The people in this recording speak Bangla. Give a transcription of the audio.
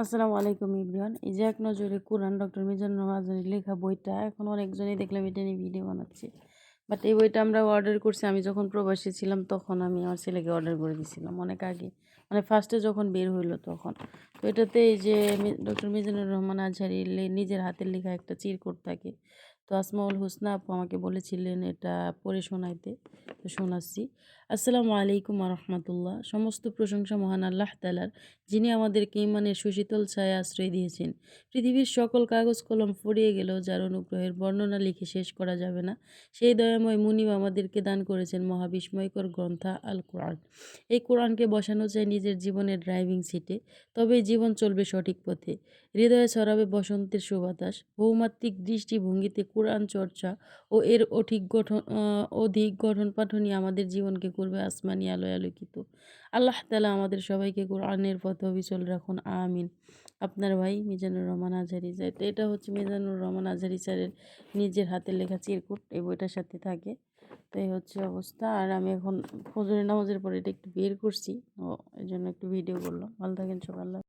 আসসালামু আলাইকুম ইব্রিয়ান। এই যে এক নজরে কোরআন ডক্টর মিজানুর রহমানের লেখা বইটা এখন অনেকজনই দেখলাম এটা নিয়ে ভিডিও বানাচ্ছে। বাট এই বইটা আমরা অর্ডার করছি, আমি যখন প্রবাসী ছিলাম তখন আমি আমার ছেলেকে অর্ডার করে দিয়েছিলাম অনেক আগে, মানে ফার্স্টে যখন বের হইলো তখন। তো এটাতে এই যে ডক্টর মিজানুর রহমান আজহারি নিজের হাতের লেখা একটা চিরকুট থাকে। তো আসমাউল হোসনা আপু আমাকে বলেছিলেন এটা পড়ে শোনাইতে, তো শোনাচ্ছি। আসসালামু আলাইকুম রহমতুল্লাহ। সমস্ত প্রশংসা মহান আল্লাহ তালার, যিনি আমাদেরকে ইমানের সুশীতল ছায়া আশ্রয় দিয়েছেন। পৃথিবীর সকল কাগজ কলম ফুরিয়ে গেলেও যার অনুগ্রহের বর্ণনা লিখে শেষ করা যাবে না, সেই দয়াময় মুনিব আমাদেরকে দান করেছেন মহাবিস্ময়কর গ্রন্থ আল কোরআন। এই কোরআনকে বসানো চাই নিজের জীবনের ড্রাইভিং সিটে, তবেই জীবন চলবে সঠিক পথে। হৃদয়ে ছড়াবে বসন্তের সুবাতাস। বহুমাত্রিক দৃষ্টিভঙ্গিতে কোরআন চর্চা ও এর অধিক গঠন পাঠনই আমাদের জীবনকে করবে আসমানি আলোয় আলোকিত। আল্লাহ তালা আমাদের সবাইকে কোরআনের পথে অবিচল রাখুন, আমিন। আপনার ভাই মিজানুর রহমান আজহারি স্যার। এটা হচ্ছে মিজানুর রহমান আজহারি স্যারের নিজের হাতের লেখা চিরকুট, এই বইটার সাথে থাকে। তো এই হচ্ছে অবস্থা। আর আমি এখন ফজরের নামাজের পরে এটা একটু বের করছি, ও এই জন্য একটু ভিডিও করলাম। ভালো থাকেন সবাই, আল্লাহ।